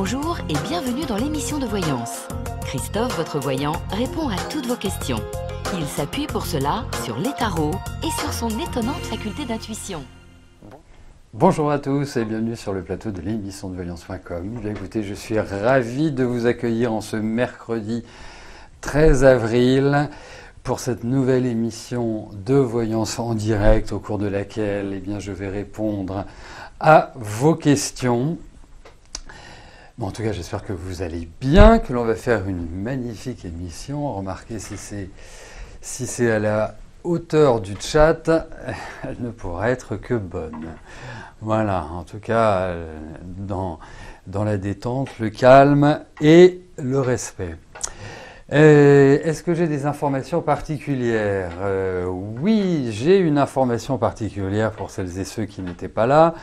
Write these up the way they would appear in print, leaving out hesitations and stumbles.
Bonjour et bienvenue dans l'émission de voyance. Christophe, votre voyant, répond à toutes vos questions. Il s'appuie pour cela sur les tarots et sur son étonnante faculté d'intuition. Bonjour à tous et bienvenue sur le plateau de l'émission de voyance.com. Écoutez, je suis ravi de vous accueillir en ce mercredi 13 avril pour cette nouvelle émission de voyance en direct au cours de laquelle je vais répondre à vos questions. Bon, en tout cas, j'espère que vous allez bien, que l'on va faire une magnifique émission. Remarquez, si c'est à la hauteur du chat, elle ne pourra être que bonne. Voilà, en tout cas, dans la détente, le calme et le respect. Est-ce que j'ai des informations particulières ? Oui, j'ai une information particulière pour celles et ceux qui n'étaient pas là.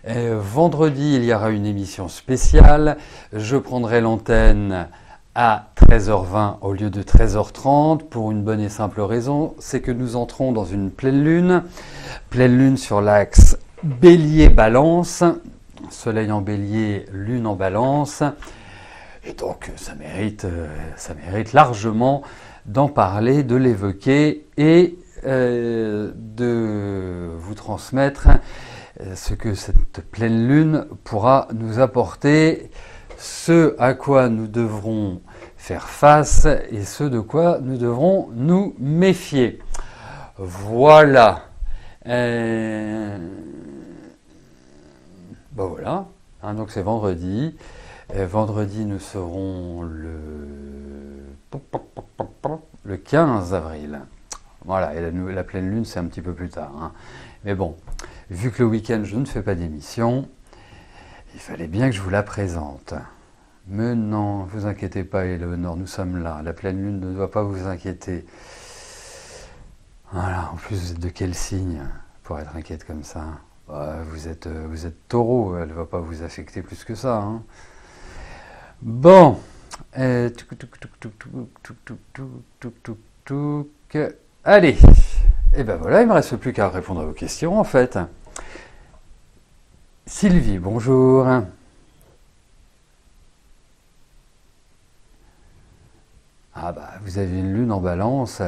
Vendredi, il y aura une émission spéciale. Je prendrai l'antenne à 13h20 au lieu de 13h30 pour une bonne et simple raison, c'est que nous entrons dans une pleine lune sur l'axe Bélier-Balance, Soleil en Bélier, Lune en Balance. Et donc, ça mérite largement d'en parler, de l'évoquer et de vous transmettre ce que cette pleine lune pourra nous apporter, ce à quoi nous devrons faire face et ce de quoi nous devrons nous méfier. Voilà. Voilà. Donc c'est vendredi. Vendredi, nous serons le 15 avril. Voilà, et la pleine lune, c'est un petit peu plus tard. Mais bon, vu que le week-end, je ne fais pas d'émission, il fallait bien que je vous la présente. Mais non, vous inquiétez pas, Éléonore, nous sommes là. La pleine lune ne doit pas vous inquiéter. Voilà, en plus, vous êtes de quel signe pour être inquiète comme ça ? Vous êtes taureau, elle ne va pas vous affecter plus que ça. Bon, allez, et ben voilà, il ne me reste plus qu'à répondre à vos questions en fait. Sylvie, bonjour. Vous avez une lune en balance,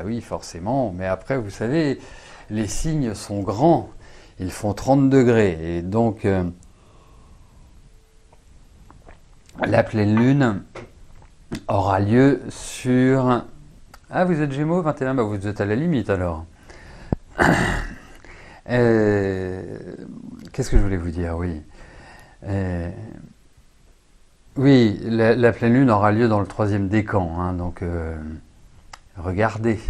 oui forcément, mais après vous savez, les signes sont grands, ils font 30 degrés, et donc la pleine lune aura lieu sur... Ah, vous êtes Gémeaux, 21, vous êtes à la limite alors. Qu'est-ce que je voulais vous dire ? Oui. Oui, la pleine lune aura lieu dans le 3e décan, donc regardez.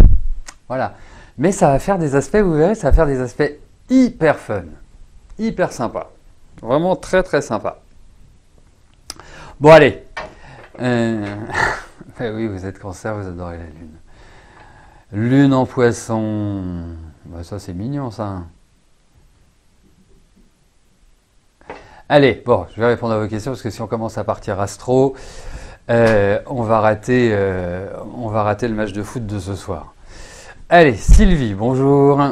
Voilà. Mais ça va faire des aspects, vous verrez, ça va faire des aspects hyper fun, hyper sympa. Vraiment très très sympa. Bon allez, oui vous êtes Cancer, vous adorez la lune. Lune en Poisson, ça c'est mignon ça. Allez, bon, je vais répondre à vos questions parce que si on commence à partir astro, on va rater le match de foot de ce soir. Allez, Sylvie, bonjour.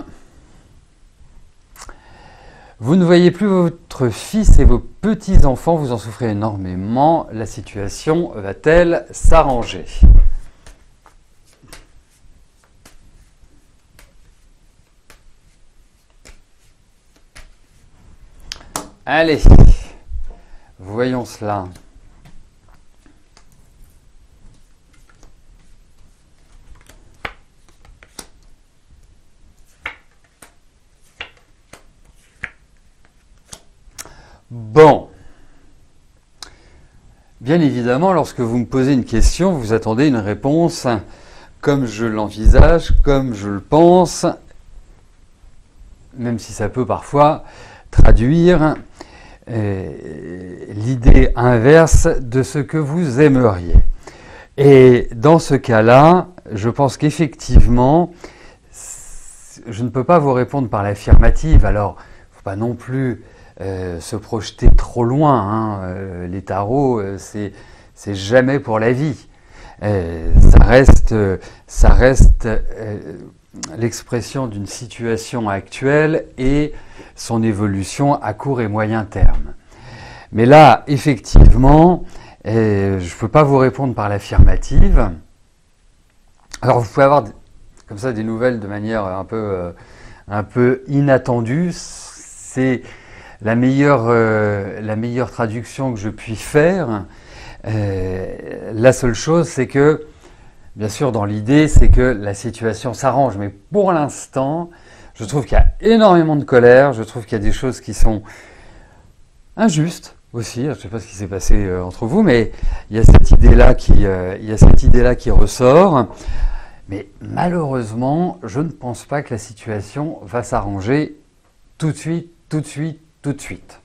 Vous ne voyez plus votre fils et vos petits-enfants, vous en souffrez énormément. La situation va-t-elle s'arranger ? Allez, voyons cela. Bon, bien évidemment, lorsque vous me posez une question, vous attendez une réponse comme je l'envisage, comme je le pense, même si ça peut parfois traduire l'idée inverse de ce que vous aimeriez. Et dans ce cas-là, je pense qu'effectivement, je ne peux pas vous répondre par l'affirmative, alors il ne faut pas non plus se projeter trop loin. Les tarots, c'est jamais pour la vie. Ça reste l'expression d'une situation actuelle et son évolution à court et moyen terme. Mais là, effectivement, je ne peux pas vous répondre par l'affirmative. Alors, vous pouvez avoir comme ça des nouvelles de manière un peu inattendue. C'est la meilleure traduction que je puis faire. La seule chose, c'est que, bien sûr, dans l'idée, c'est que la situation s'arrange. Mais pour l'instant, je trouve qu'il y a énormément de colère. Je trouve qu'il y a des choses qui sont injustes aussi. Je ne sais pas ce qui s'est passé entre vous, mais il y a cette idée-là qui ressort. Mais malheureusement, je ne pense pas que la situation va s'arranger tout de suite, tout de suite, tout de suite.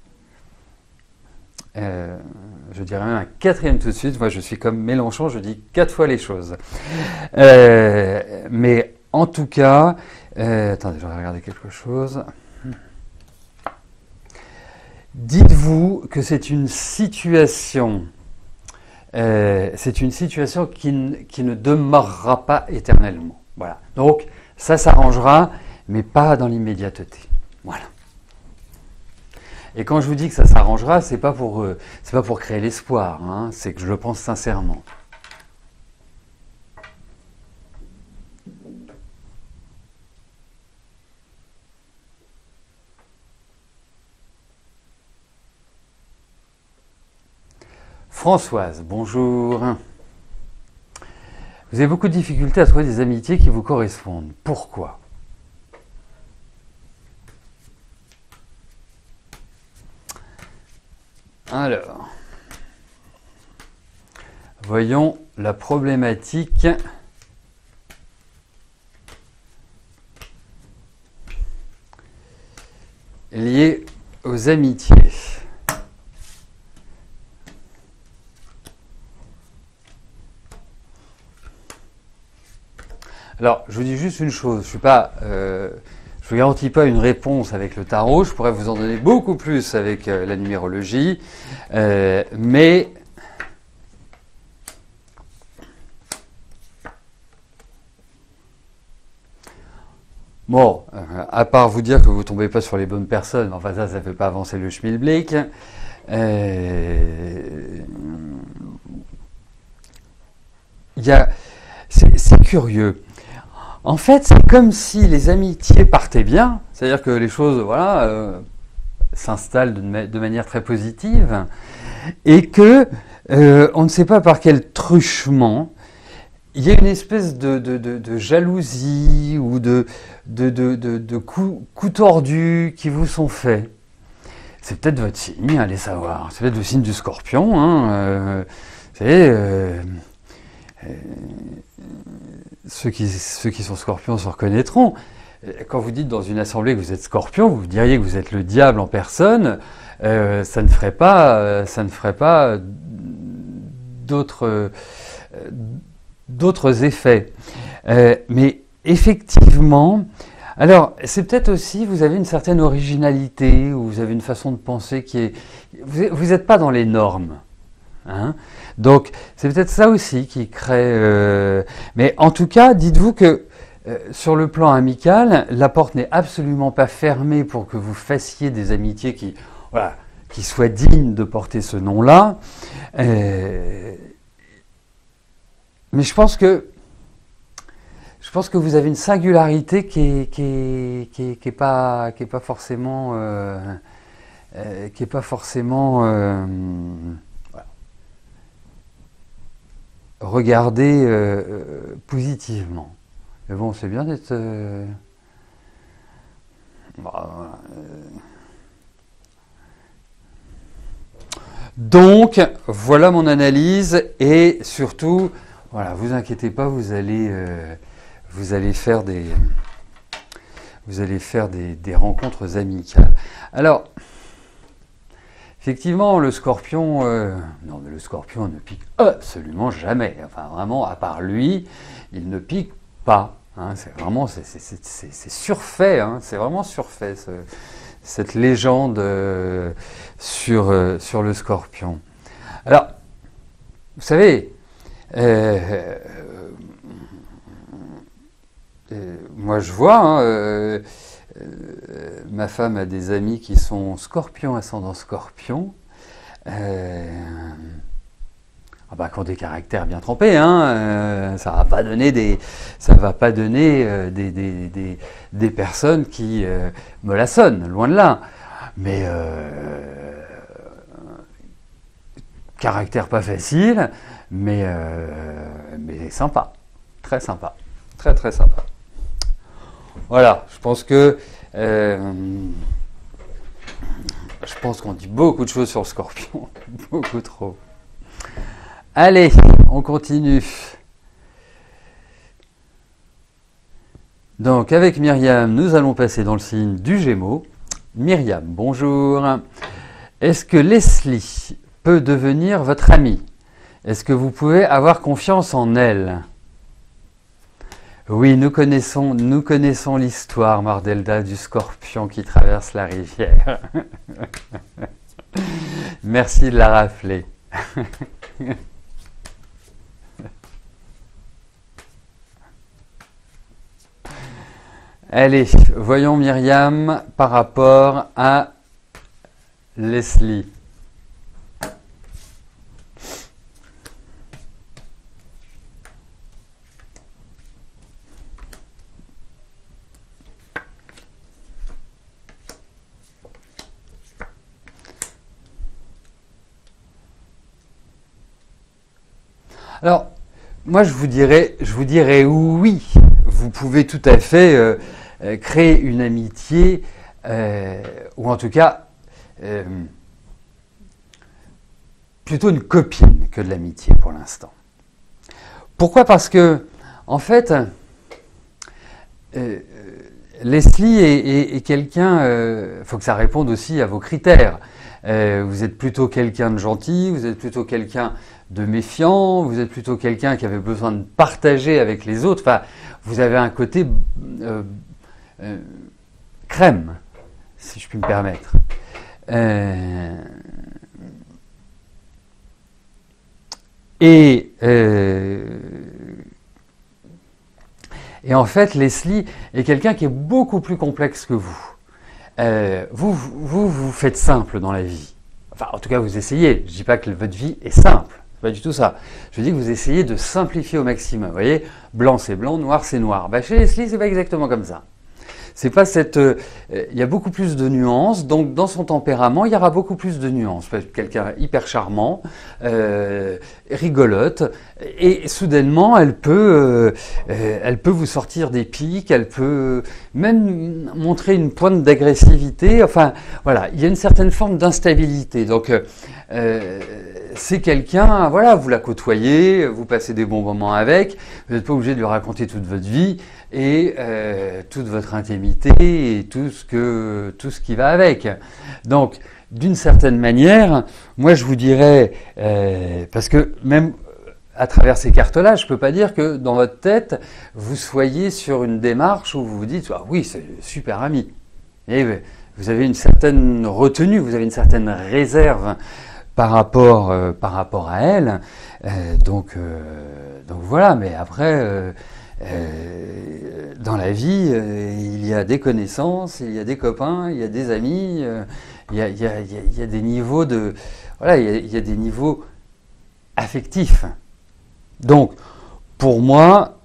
Je dirais même un quatrième tout de suite. Moi, je suis comme Mélenchon, je dis 4 fois les choses. Mais en tout cas, attendez, je vais regarder quelque chose. Dites-vous que c'est une situation qui ne demeurera pas éternellement. Voilà. Donc, ça s'arrangera, mais pas dans l'immédiateté. Voilà. Et quand je vous dis que ça s'arrangera, c'est pas pour créer l'espoir, hein, c'est que je le pense sincèrement. Françoise, bonjour. Vous avez beaucoup de difficultés à trouver des amitiés qui vous correspondent. Pourquoi ? Alors, voyons la problématique liée aux amitiés. Alors, je vous dis juste une chose, je vous garantis pas une réponse avec le tarot, je pourrais vous en donner beaucoup plus avec la numérologie, mais bon, à part vous dire que vous tombez pas sur les bonnes personnes, enfin ça fait pas avancer le schmilblick. C'est curieux. En fait, c'est comme si les amitiés partaient bien, c'est-à-dire que les choses, s'installent de manière très positive, et que on ne sait pas par quel truchement, il y a une espèce de jalousie ou de coups tordus qui vous sont faits. C'est peut-être votre signe, allez savoir. C'est peut-être le signe du Scorpion. Hein, ceux qui sont Scorpions se reconnaîtront. Quand vous dites dans une assemblée que vous êtes Scorpion, vous diriez que vous êtes le diable en personne. Ça ne ferait pas d'autres effets. Mais effectivement, alors c'est peut-être aussi vous avez une certaine originalité ou vous avez une façon de penser qui est vous n'êtes pas dans les normes. Hein, donc c'est peut-être ça aussi qui crée. Mais en tout cas, dites-vous que sur le plan amical, la porte n'est absolument pas fermée pour que vous fassiez des amitiés qui soient dignes de porter ce nom-là. Mais je pense que vous avez une singularité qui est pas forcément regardée positivement. Mais bon, c'est bien d'être Donc, voilà mon analyse et surtout, vous inquiétez pas, vous allez faire des rencontres amicales. Alors, effectivement, le Scorpion, non, mais le Scorpion ne pique absolument jamais. Enfin, vraiment, à part lui, il ne pique pas. Hein, c'est vraiment, c'est surfait. Hein, c'est vraiment surfait cette légende sur le Scorpion. Alors, vous savez, moi je vois, ma femme a des amis qui sont Scorpion, ascendant Scorpion. qui ont des caractères bien trempés, hein, ça va pas donner des personnes qui mollassonnent, loin de là. Mais caractère pas facile, mais sympa, très sympa, très très sympa. Voilà, je pense qu'on dit beaucoup de choses sur le Scorpion, beaucoup trop. Allez, on continue. Donc avec Myriam, nous allons passer dans le signe du Gémeaux. Myriam, bonjour. Est-ce que Leslie peut devenir votre amie? Est-ce que vous pouvez avoir confiance en elle? Oui, nous connaissons l'histoire, Mardelda, du Scorpion qui traverse la rivière. Merci de la rappeler. Allez, voyons Myriam par rapport à Leslie. Alors, moi je vous dirais oui, vous pouvez tout à fait créer une amitié, ou en tout cas plutôt une copine que de l'amitié pour l'instant. Pourquoi? Parce que, en fait, Leslie est quelqu'un, il faut que ça réponde aussi à vos critères. Vous êtes plutôt quelqu'un de gentil, vous êtes plutôt quelqu'un de méfiant, vous êtes plutôt quelqu'un qui avait besoin de partager avec les autres. Enfin, vous avez un côté crème, si je puis me permettre. Et en fait, Leslie est quelqu'un qui est beaucoup plus complexe que vous. Vous faites simple dans la vie. Enfin, en tout cas, vous essayez. Je ne dis pas que votre vie est simple. C'est pas du tout ça. Je dis que vous essayez de simplifier au maximum. Vous voyez, blanc c'est blanc, noir c'est noir. Chez Leslie, c'est pas exactement comme ça. C'est pas il y a beaucoup plus de nuances. Donc, dans son tempérament, il y aura beaucoup plus de nuances. Quelqu'un hyper charmant, rigolote, et soudainement, elle peut vous sortir des pics. Elle peut même montrer une pointe d'agressivité. Enfin, voilà, il y a une certaine forme d'instabilité. Donc, c'est quelqu'un, voilà, vous la côtoyez, vous passez des bons moments avec. Vous n'êtes pas obligé de lui raconter toute votre vie et toute votre intimité et tout ce qui va avec. Donc, d'une certaine manière, moi je vous dirais, parce que même à travers ces cartes-là, je ne peux pas dire que dans votre tête, vous soyez sur une démarche où vous vous dites, ah oui, c'est super ami. Et vous avez une certaine retenue, vous avez une certaine réserve par rapport à elle. Donc voilà, mais après... dans la vie, il y a des connaissances, il y a des copains, il y a des amis, il y a des niveaux de, voilà, il y a des niveaux affectifs. Donc, pour moi,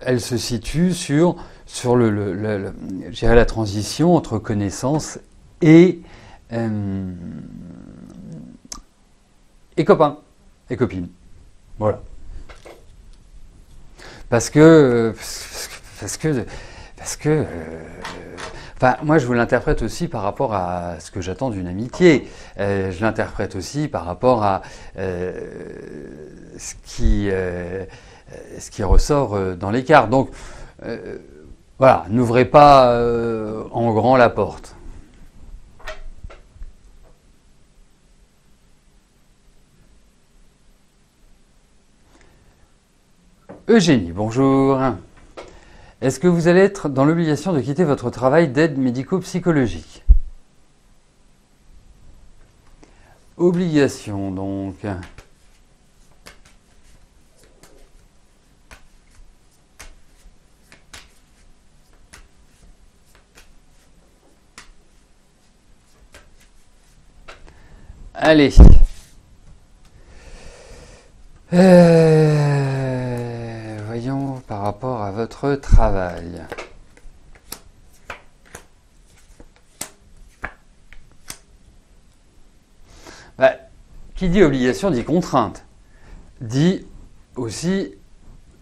elle se situe sur je dirais la transition entre connaissance et copains et copines. Voilà. Parce que enfin, moi je vous l'interprète aussi par rapport à ce que j'attends d'une amitié. Je l'interprète aussi par rapport à ce qui ressort dans les cartes. Donc voilà, n'ouvrez pas en grand la porte. Eugénie, bonjour. Est-ce que vous allez être dans l'obligation de quitter votre travail d'aide médico-psychologique? Obligation, donc. Allez, Voyons par rapport à votre travail. Bah, qui dit obligation dit contrainte. Dit aussi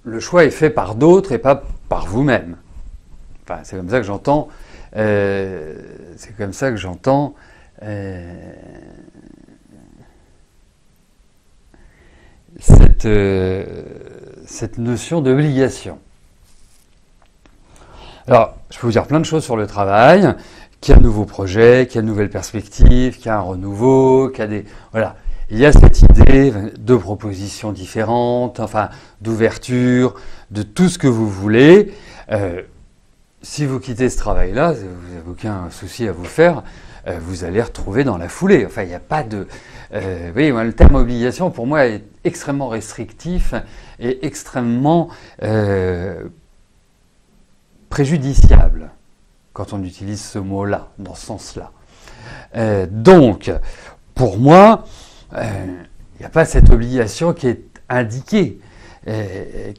le choix est fait par d'autres et pas par vous-même. Enfin, c'est comme ça que j'entends. C'est comme ça que j'entends. Cette notion d'obligation. Alors, je peux vous dire plein de choses sur le travail, qu'il y a un nouveau projet, qu'il y a de nouvelles perspectives, qu'il y a un renouveau, qu'il y a des... Voilà. Il y a cette idée de propositions différentes, enfin, d'ouverture, de tout ce que vous voulez. Si vous quittez ce travail-là, vous n'avez aucun souci à vous faire, vous allez retrouver dans la foulée. Enfin, il n'y a pas de... vous voyez, le terme obligation, pour moi, est extrêmement restrictif et extrêmement préjudiciable quand on utilise ce mot-là, dans ce sens-là. Donc, pour moi, il n'y a pas cette obligation qui est indiquée.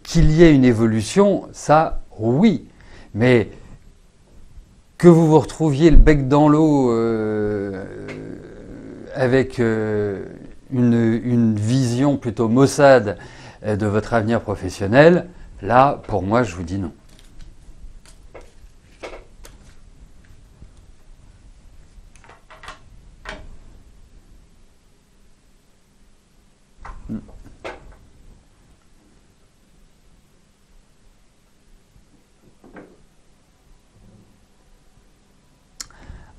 Qu'il y ait une évolution, ça, oui. Mais que vous vous retrouviez le bec dans l'eau avec une vision plutôt maussade de votre avenir professionnel, là, pour moi, je vous dis non.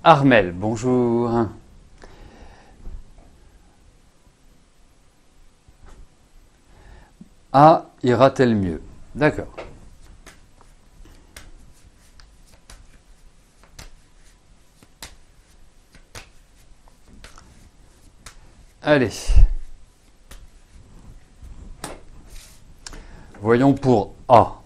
Armel, bonjour. Ah, ira-t-elle mieux? D'accord. Allez. Voyons pour A.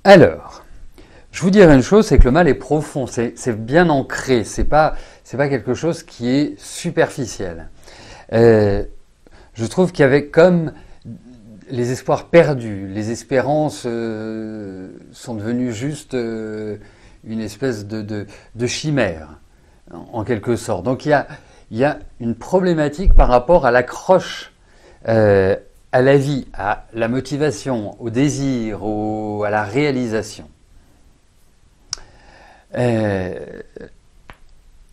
Alors, je vous dirais une chose, c'est que le mal est profond, c'est bien ancré, c'est pas quelque chose qui est superficiel. Je trouve qu'il y avait comme les espoirs perdus, les espérances sont devenues juste une espèce de chimère, en quelque sorte. Donc il y a une problématique par rapport à l'accroche à la vie, à la motivation, au désir, à la réalisation.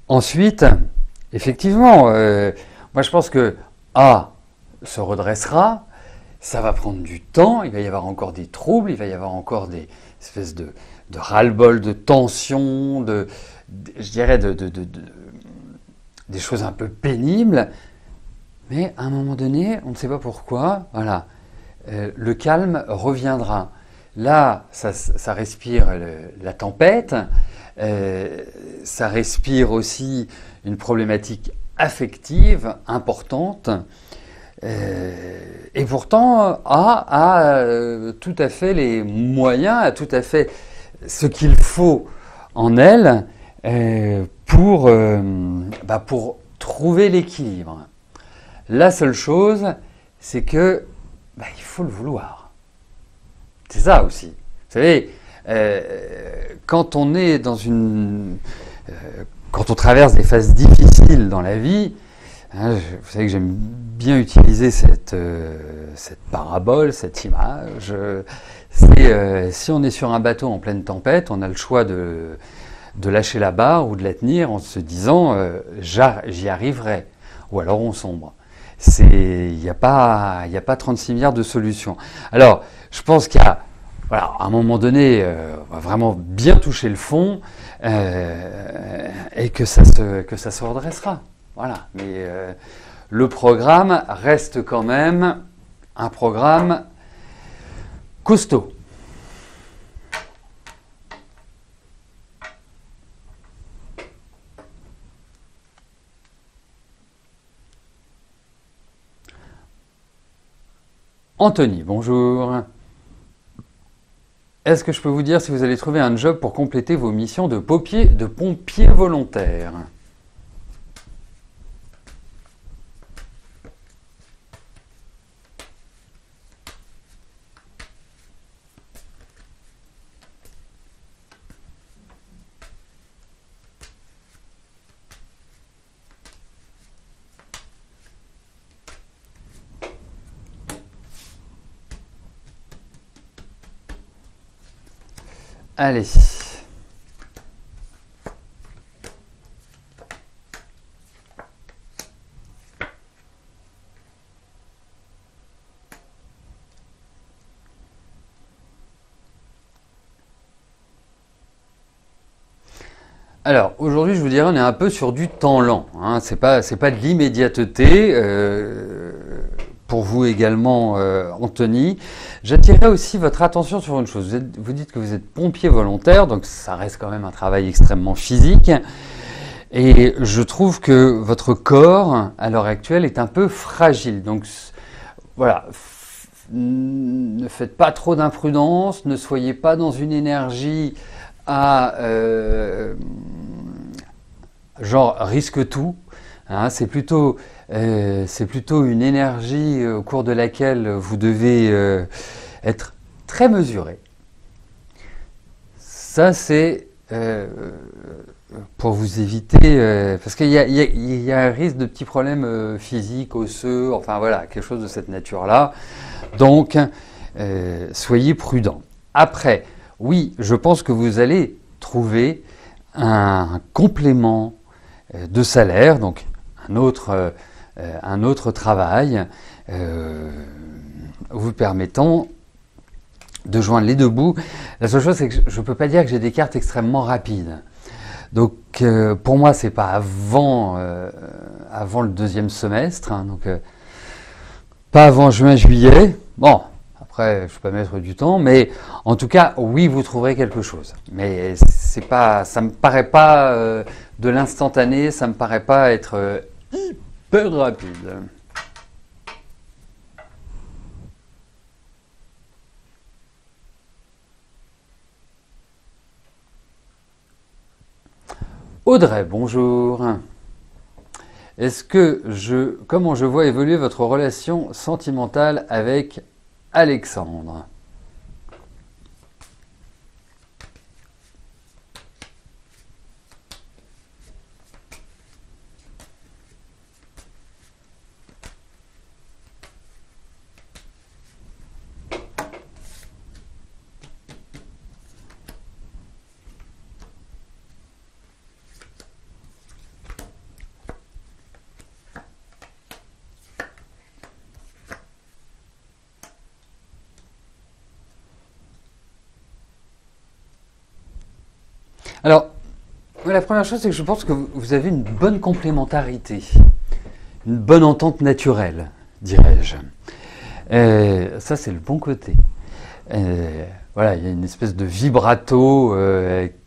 Ensuite, effectivement, moi je pense que A se redressera, ça va prendre du temps, il va y avoir encore des troubles, il va y avoir encore des espèces de ras-le-bol, de tensions, je dirais des choses un peu pénibles. Mais à un moment donné, on ne sait pas pourquoi, voilà, le calme reviendra. Là, ça respire la tempête, ça respire aussi une problématique affective importante. Et pourtant, A tout à fait les moyens, a tout à fait ce qu'il faut en elle pour trouver l'équilibre. La seule chose, c'est que il faut le vouloir. C'est ça aussi. Vous savez, quand on est dans quand on traverse des phases difficiles dans la vie, hein, vous savez que j'aime bien utiliser cette parabole, cette image. Si on est sur un bateau en pleine tempête, on a le choix de lâcher la barre ou de la tenir en se disant j'y arriverai, ou alors on sombre. Il n'y a pas 36 milliards de solutions. Alors, je pense qu'il y a, voilà, à un moment donné, on va vraiment bien toucher le fond et que ça se redressera. Voilà. Mais le programme reste quand même un programme costaud. Anthony, bonjour. Est-ce que je peux vous dire si vous allez trouver un job pour compléter vos missions de pompier volontaire? Allez. Alors, aujourd'hui, je vous dirais, on est un peu sur du temps lent. Hein. C'est pas de l'immédiateté. Pour vous également, Anthony. J'attirerai aussi votre attention sur une chose. Vous dites que vous êtes pompier volontaire, donc ça reste quand même un travail extrêmement physique. Et je trouve que votre corps, à l'heure actuelle, est un peu fragile. Donc voilà, ne faites pas trop d'imprudence, ne soyez pas dans une énergie à genre risque tout. Hein, c'est plutôt une énergie au cours de laquelle vous devez être très mesuré. Ça, c'est pour vous éviter, parce qu'il y a un risque de petits problèmes physiques, osseux, enfin voilà, quelque chose de cette nature-là. Donc, soyez prudents. Après, oui, je pense que vous allez trouver un complément de salaire, donc un autre travail vous permettant de joindre les deux bouts. La seule chose, c'est que je ne peux pas dire que j'ai des cartes extrêmement rapides. Donc pour moi, c'est pas avant le deuxième semestre, hein, donc pas avant juin-juillet. Bon, après, je peux pas mettre du temps, mais en tout cas, oui, vous trouverez quelque chose. Mais ça me paraît pas de l'instantané, ça me paraît pas être hyper rapide. Audrey, bonjour. Comment je vois évoluer votre relation sentimentale avec Alexandre? Alors, la première chose, c'est que je pense que vous avez une bonne complémentarité, une bonne entente naturelle, dirais-je. Ça, c'est le bon côté. Voilà, il y a une espèce de vibrato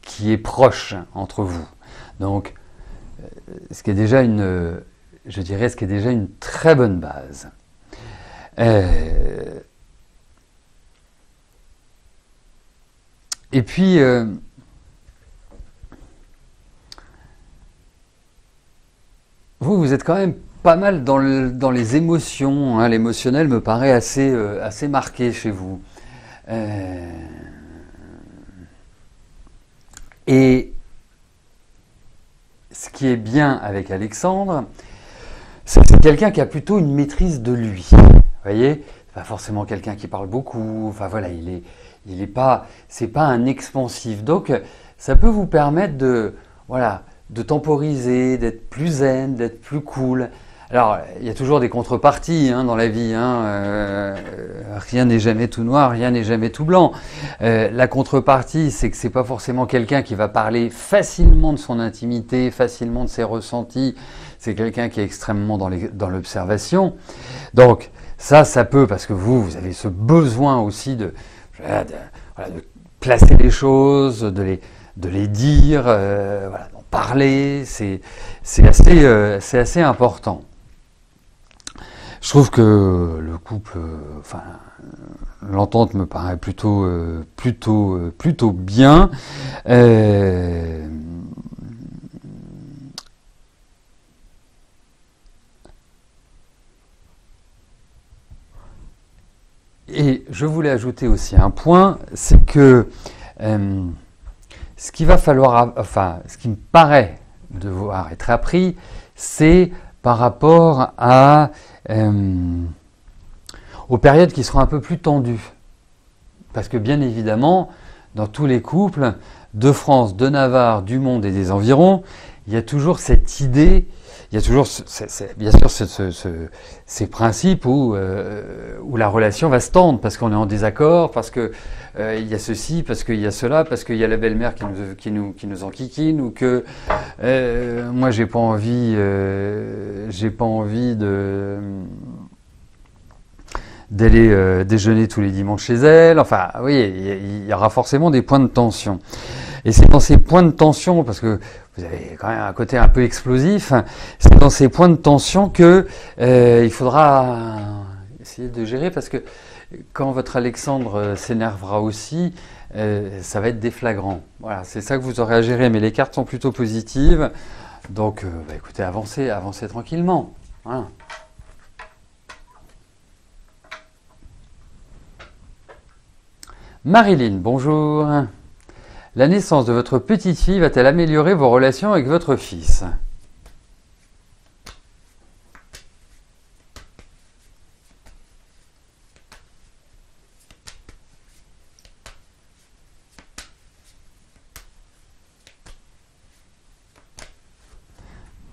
qui est proche entre vous. Donc, ce qui est déjà ce qui est déjà une très bonne base. Et puis, vous êtes quand même pas mal dans les émotions. Hein. L'émotionnel me paraît assez marqué chez vous. Et ce qui est bien avec Alexandre, c'est que c'est quelqu'un qui a plutôt une maîtrise de lui. Vous voyez, c'est pas forcément quelqu'un qui parle beaucoup. Enfin voilà, c'est pas un expansif. Donc, ça peut vous permettre de temporiser, d'être plus zen, d'être plus cool. Alors, il y a toujours des contreparties hein, dans la vie. Hein, rien n'est jamais tout noir, rien n'est jamais tout blanc. La contrepartie, c'est que c'est pas forcément quelqu'un qui va parler facilement de son intimité, facilement de ses ressentis. C'est quelqu'un qui est extrêmement dans l'observation. Donc, ça peut, parce que vous avez ce besoin aussi de placer les choses, de les dire, d'en parler. C'est assez important. Je trouve que le couple, enfin, l'entente me paraît plutôt bien. Et je voulais ajouter aussi un point, c'est que ce qu'il va falloir, enfin, ce qui me paraît devoir être appris, c'est par rapport aux périodes qui seront un peu plus tendues. Parce que bien évidemment, dans tous les couples de France, de Navarre, du monde et des environs, il y a toujours cette idée, il y a toujours bien sûr ces principes où la relation va se tendre parce qu'on est en désaccord, parce que il y a ceci, parce qu'il y a cela, parce qu'il y a la belle-mère qui nous enquiquine, ou que moi j'ai pas envie d'aller déjeuner tous les dimanches chez elle. Enfin, oui, il y aura forcément des points de tension. Et c'est dans ces points de tension, parce que vous avez quand même un côté un peu explosif, c'est dans ces points de tension que il faudra essayer de gérer, parce que quand votre Alexandre s'énervera aussi, ça va être déflagrant. Voilà, c'est ça que vous aurez à gérer, mais les cartes sont plutôt positives. Donc, écoutez, avancez tranquillement. Voilà. Marilyn, bonjour. La naissance de votre petite fille va-t-elle améliorer vos relations avec votre fils?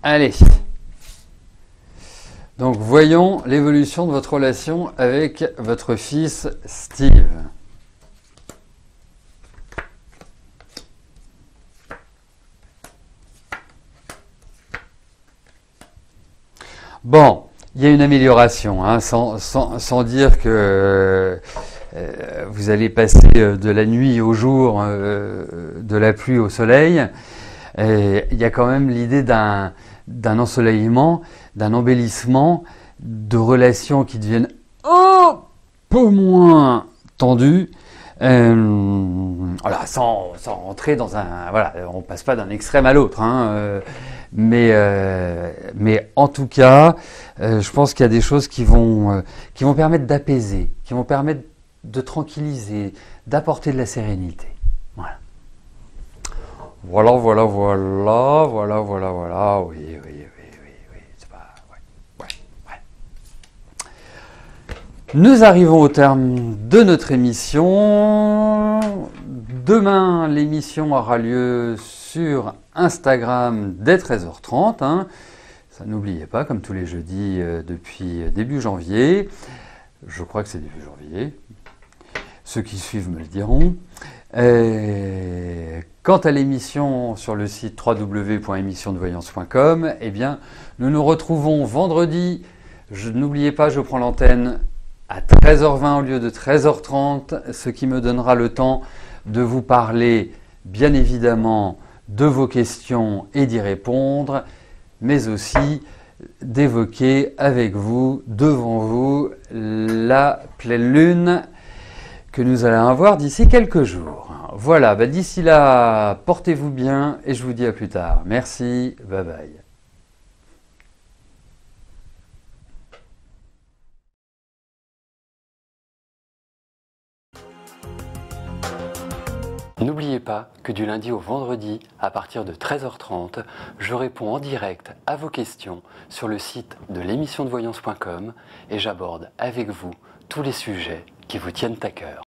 Allez. Donc voyons l'évolution de votre relation avec votre fils Steve. Bon, il y a une amélioration, hein, sans dire que vous allez passer de la nuit au jour, de la pluie au soleil. Il y a quand même l'idée d'un ensoleillement, d'un embellissement, de relations qui deviennent un peu moins tendues. Voilà, sans rentrer dans un... Voilà, on passe pas d'un extrême à l'autre, hein, mais en tout cas, je pense qu'il y a des choses qui vont permettre d'apaiser, qui vont permettre de tranquilliser, d'apporter de la sérénité. Voilà. Voilà, oui, c'est pas... Ouais. Nous arrivons au terme de notre émission. Demain, l'émission aura lieu sur Instagram dès 13h30. Hein. Ça, n'oubliez pas, comme tous les jeudis depuis début janvier. Je crois que c'est début janvier. Ceux qui suivent me le diront. Quant à l'émission sur le site www.émissiondevoyance.com, eh bien, nous nous retrouvons vendredi. N'oubliez pas, je prends l'antenne à 13h20 au lieu de 13h30, ce qui me donnera le temps de vous parler, bien évidemment, de vos questions et d'y répondre, mais aussi d'évoquer avec vous, devant vous, la pleine lune que nous allons avoir d'ici quelques jours. Voilà, d'ici là, portez-vous bien et je vous dis à plus tard. Merci, bye bye. N'oubliez pas que du lundi au vendredi, à partir de 13h30, je réponds en direct à vos questions sur le site de l'émissiondevoyance.com et j'aborde avec vous tous les sujets qui vous tiennent à cœur.